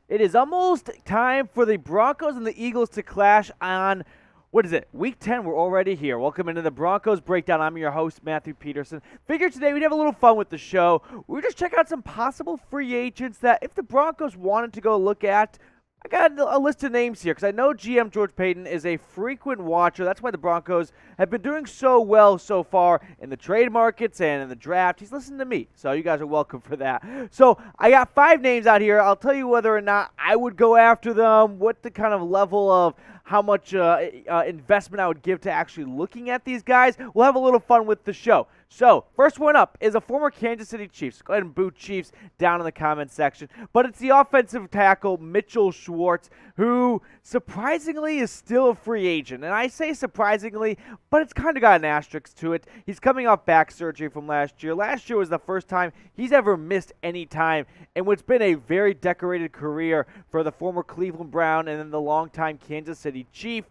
It is almost time for the Broncos and the Eagles to clash on, what is it, Week 10. We're already here. Welcome into the Broncos Breakdown. I'm your host, Matthew Peterson. Figured today we'd have a little fun with the show. We're just check out some possible free agents that if the Broncos wanted to go look at, I got a list of names here because I know GM George Paton is a frequent watcher. That's why the Broncos have been doing so well so far in the trade markets and in the draft. He's listening to me, so you guys are welcome for that. So I got 5 names out here. I'll tell you whether or not I would go after them, what the kind of level of how much investment I would give to actually looking at these guys. We'll have a little fun with the show. So, first one up is a former Kansas City Chiefs. Go ahead and boot Chiefs down in the comments section. But it's the offensive tackle, Mitchell Scwartz, who surprisingly is still a free agent. And I say surprisingly, but it's kind of got an asterisk to it. He's coming off back surgery from last year. Last year was the first time he's ever missed any time in what's been a very decorated career for the former Cleveland Brown and then the longtime Kansas City Chief.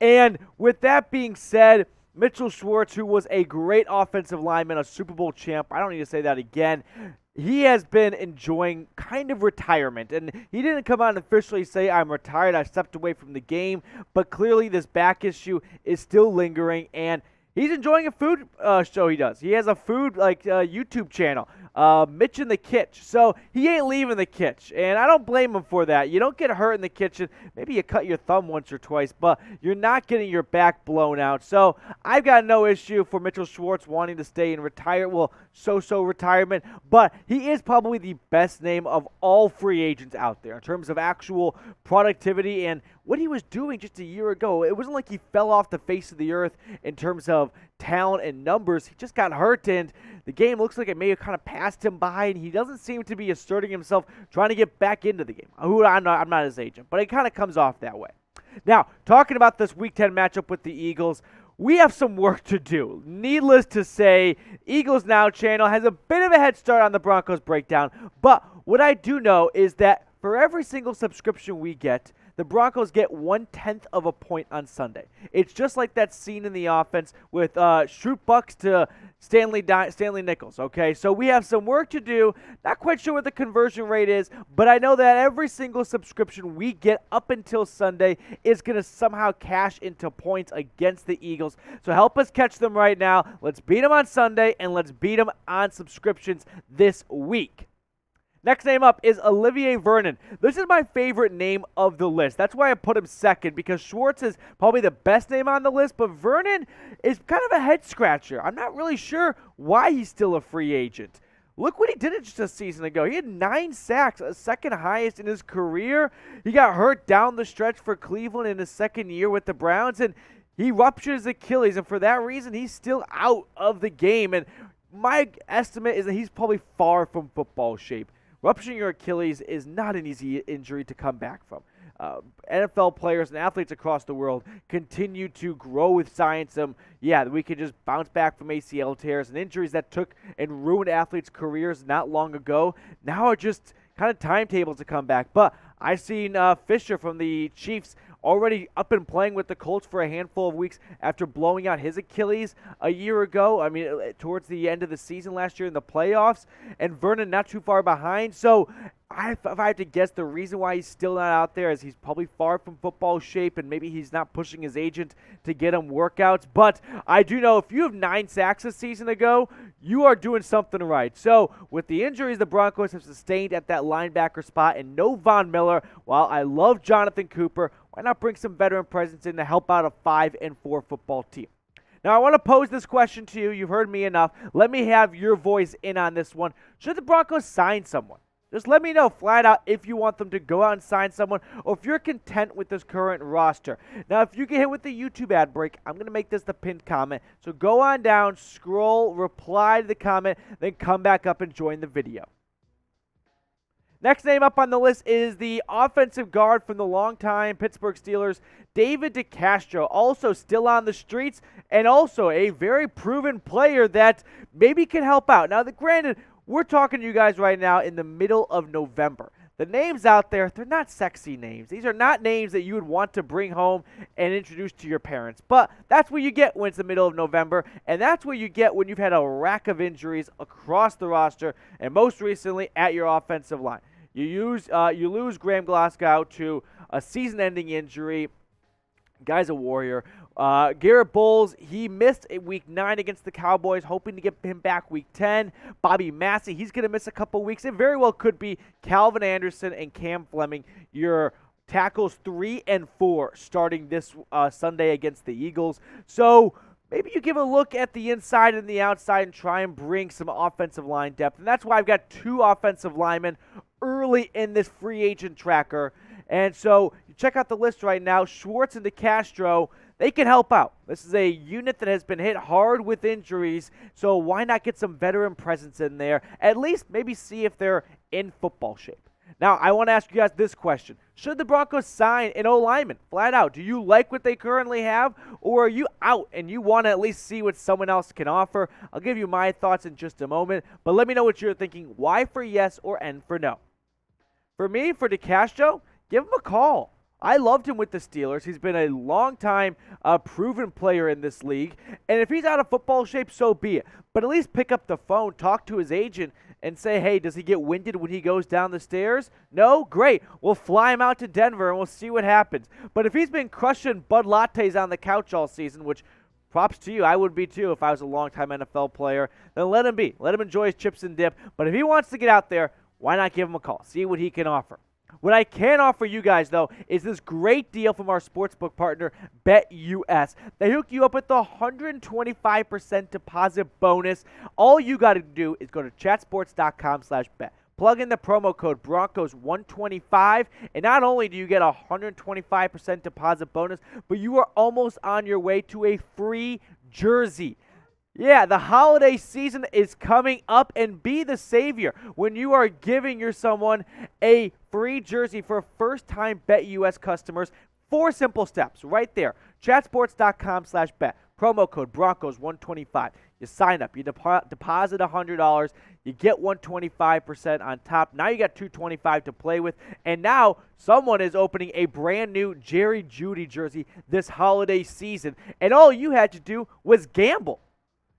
And with that being said, Mitchell Scwartz, who was a great offensive lineman, a Super Bowl champ, I don't need to say that again, he has been enjoying kind of retirement. And he didn't come out and officially say, I'm retired, I stepped away from the game, but clearly this back issue is still lingering, and he's enjoying a food show he does. He has a food YouTube channel, Mitch in the Kitch. So he ain't leaving the kitch, and I don't blame him for that. You don't get hurt in the kitchen. Maybe you cut your thumb once or twice, but you're not getting your back blown out. So I've got no issue for Mitchell Scwartz wanting to stay and retire. Well, so retirement, but he is probably the best name of all free agents out there in terms of actual productivity and what he was doing just a year ago. It wasn't like he fell off the face of the earth in terms of talent and numbers. He just got hurt, and the game looks like it may have kind of passed him by, and he doesn't seem to be asserting himself, trying to get back into the game. I'm not his agent, but it kind of comes off that way. Now, talking about this Week 10 matchup with the Eagles, we have some work to do. Needless to say, Eagles Now channel has a bit of a head start on the Broncos Breakdown, but what I do know is that for every single subscription we get, the Broncos get 1/10 of a point on Sunday. It's just like that scene in The Offense with shoot bucks to Stanley Nichols, okay? So we have some work to do. Not quite sure what the conversion rate is, but I know that every single subscription we get up until Sunday is going to somehow cash into points against the Eagles. So help us catch them right now. Let's beat them on Sunday, and let's beat them on subscriptions this week. Next name up is Olivier Vernon. This is my favorite name of the list. That's why I put him second, because Scwartz is probably the best name on the list, but Vernon is kind of a head-scratcher. I'm not really sure why he's still a free agent. Look what he did just a season ago. He had 9 sacks, a second highest in his career. He got hurt down the stretch for Cleveland in his second year with the Browns, and he ruptured his Achilles, and for that reason, he's still out of the game. And my estimate is that he's probably far from football shape. Rupturing your Achilles is not an easy injury to come back from. NFL players and athletes across the world continue to grow with science. We could just bounce back from ACL tears and injuries that took and ruined athletes' careers not long ago. Now are just kind of timetables to come back. But I've seen Fisher from the Chiefs already up and playing with the Colts for a handful of weeks after blowing out his Achilles a year ago. I mean, towards the end of the season last year in the playoffs. And Vernon not too far behind. So if I have to guess, the reason why he's still not out there is he's probably far from football shape, and maybe he's not pushing his agent to get him workouts. But I do know if you have 9 sacks a season ago, you are doing something right. So with the injuries the Broncos have sustained at that linebacker spot and no Von Miller, while I love Jonathan Cooper, why not bring some veteran presence in to help out a 5-4 football team? Now, I want to pose this question to you. You've heard me enough. Let me have your voice in on this one. Should the Broncos sign someone? Just let me know flat out if you want them to go out and sign someone or if you're content with this current roster. Now, if you get hit with the YouTube ad break, I'm going to make this the pinned comment. So go on down, scroll, reply to the comment, then come back up and join the video. Next name up on the list is the offensive guard from the longtime Pittsburgh Steelers, David DeCastro, also still on the streets and also a very proven player that maybe can help out. Now, granted, we're talking to you guys right now in the middle of November. The names out there, they're not sexy names. These are not names that you would want to bring home and introduce to your parents. But that's what you get when it's the middle of November, and that's what you get when you've had a rack of injuries across the roster, and most recently at your offensive line. You lose Graham Glasgow to a season-ending injury. Guy's a warrior. Garrett Bowles, he missed week 9 against the Cowboys, hoping to get him back week 10. Bobby Massey, he's going to miss a couple weeks. It very well could be Calvin Anderson and Cam Fleming, your tackles 3 and 4, starting this Sunday against the Eagles. So maybe you give a look at the inside and the outside and try and bring some offensive line depth. And that's why I've got 2 offensive linemen early in this free agent tracker. And so you check out the list right now. Scwartz and DeCastro, they can help out. This is a unit that has been hit hard with injuries, so why not get some veteran presence in there? At least maybe see if they're in football shape. Now, I want to ask you guys this question. Should the Broncos sign an O-lineman? Flat out. Do you like what they currently have, or are you out and you want to at least see what someone else can offer? I'll give you my thoughts in just a moment, but let me know what you're thinking. Y for yes or N for no? For me, for DeCastro, give him a call. I loved him with the Steelers. He's been a long-time proven player in this league. And if he's out of football shape, so be it. But at least pick up the phone, talk to his agent, and say, hey, does he get winded when he goes down the stairs? No? Great. We'll fly him out to Denver, and we'll see what happens. But if he's been crushing Bud Lattes on the couch all season, which props to you, I would be too if I was a long-time NFL player, then let him be. Let him enjoy his chips and dip. But if he wants to get out there, why not give him a call? See what he can offer. What I can offer you guys, though, is this great deal from our sportsbook partner, BetUS. They hook you up with the 125% deposit bonus. All you got to do is go to chatsports.com/bet. Plug in the promo code Broncos125, and not only do you get a 125% deposit bonus, but you are almost on your way to a free jersey. Yeah, the holiday season is coming up, and be the savior when you are giving someone a free jersey for first-time BetUS customers. 4 simple steps right there. Chatsports.com/bet. Promo code Broncos125. You sign up. You deposit $100. You get 125% on top. Now you got $225 to play with. And now someone is opening a brand new Jerry Jeudy jersey this holiday season. And all you had to do was gamble.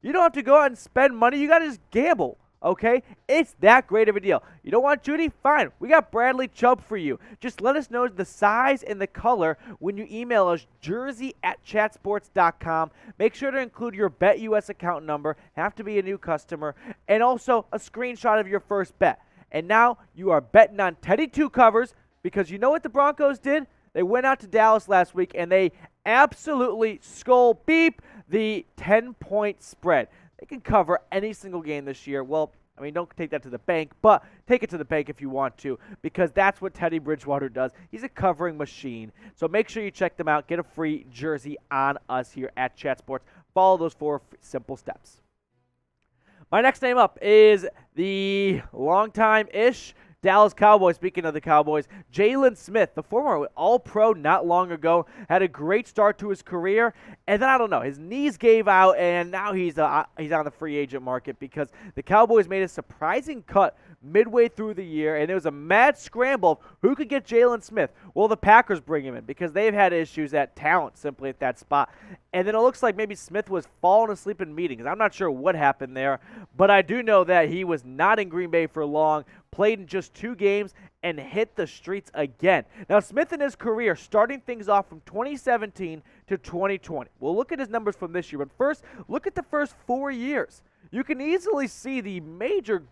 You don't have to go out and spend money. You got to just gamble, okay? It's that great of a deal. You don't want Jeudy? Fine. We got Bradley Chubb for you. Just let us know the size and the color when you email us, jersey@chatsports.com. Make sure to include your BetUS account number, have to be a new customer, and also a screenshot of your first bet. And now you are betting on Teddy 2 covers, because you know what the Broncos did? They went out to Dallas last week, and they absolutely skull beep the 10-point spread. They can cover any single game this year. Well, I mean, don't take that to the bank, but take it to the bank if you want to, because that's what Teddy Bridgewater does. He's a covering machine. So make sure you check them out. Get a free jersey on us here at Chat Sports. Follow those 4 simple steps. My next name up is the longtime-ish Dallas Cowboys. Speaking of the Cowboys, Jaylon Smith, the former All-Pro not long ago, had a great start to his career, and then I don't know, his knees gave out, and now he's on the free agent market because the Cowboys made a surprising cut midway through the year, and it was a mad scramble of who could get Jaylon Smith. Well, the Packers bring him in because they've had issues at talent simply at that spot. And then it looks like maybe Smith was falling asleep in meetings. I'm not sure what happened there, but I do know that he was not in Green Bay for long, played in just 2 games, and hit the streets again. Now, Smith in his career, starting things off from 2017 to 2020. We'll look at his numbers from this year, but first, look at the first 4 years. You can easily see the major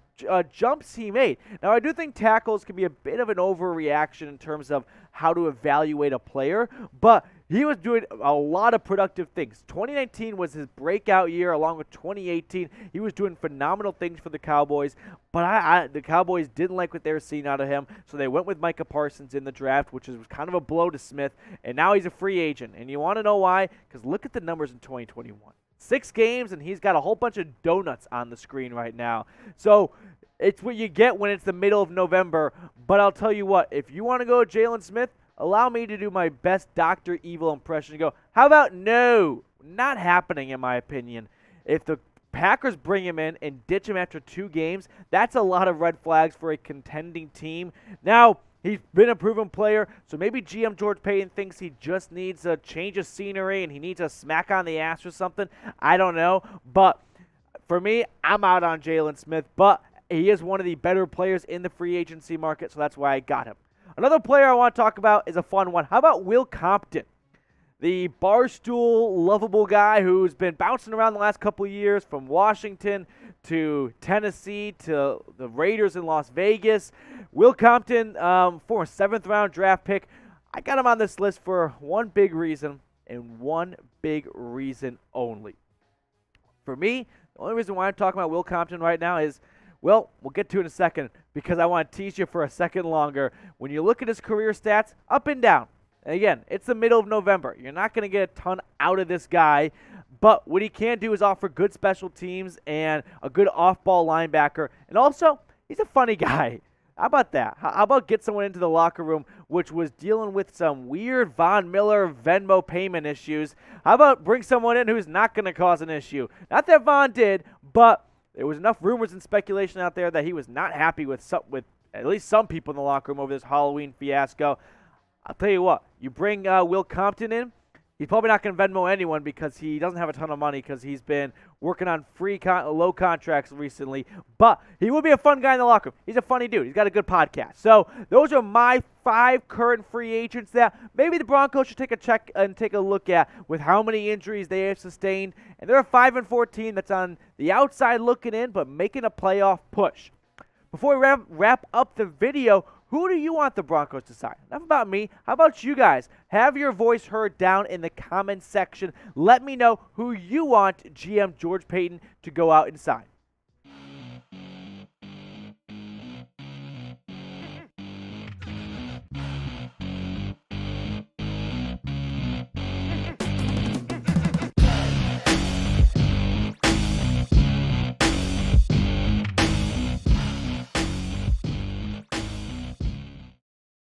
jumps he made. Now, I do think tackles can be a bit of an overreaction in terms of how to evaluate a player, but he was doing a lot of productive things. 2019 was his breakout year, along with 2018. He was doing phenomenal things for the Cowboys, but the Cowboys didn't like what they were seeing out of him, so they went with Micah Parsons in the draft, which was kind of a blow to Smith, and now he's a free agent. And you want to know why? Because look at the numbers in 2021. 6 games, and he's got a whole bunch of donuts on the screen right now. So it's what you get when it's the middle of November. But I'll tell you what, if you want to go with Jaylon Smith, allow me to do my best Dr. Evil impression and go, how about no? Not happening, in my opinion. If the Packers bring him in and ditch him after 2 games, that's a lot of red flags for a contending team. Now, he's been a proven player, so maybe GM George Paton thinks he just needs a change of scenery and he needs a smack on the ass or something. I don't know. But for me, I'm out on Jaylon Smith. But He is one of the better players in the free agency market, so that's why I got him. Another player I want to talk about is a fun one. How about Will Compton? The barstool, lovable guy who's been bouncing around the last couple of years from Washington to Tennessee to the Raiders in Las Vegas. Will Compton, former 7th-round draft pick. I got him on this list for one big reason and one big reason only. For me, the only reason why I'm talking about Will Compton right now is, well, we'll get to it in a second because I want to tease you for a second longer. When you look at his career stats, up and down. And again, it's the middle of November. You're not going to get a ton out of this guy, but what he can do is offer good special teams and a good off-ball linebacker. And also, he's a funny guy. How about that? How about get someone into the locker room which was dealing with some weird Von Miller Venmo payment issues? How about bring someone in who's not going to cause an issue? Not that Von did, but there was enough rumors and speculation out there that he was not happy with at least some people in the locker room over this Halloween fiasco. I'll tell you what, you bring Will Compton in, he's probably not going to Venmo anyone because he doesn't have a ton of money because he's been working on low contracts recently. But he will be a fun guy in the locker room. He's a funny dude. He's got a good podcast. So those are my 5 current free agents that maybe the Broncos should take a check and take a look at with how many injuries they have sustained. And they're a 5-14 that's on the outside looking in but making a playoff push. Before we wrap up the video, who do you want the Broncos to sign? Enough about me. How about you guys? Have your voice heard down in the comments section. Let me know who you want GM George Paton to go out and sign.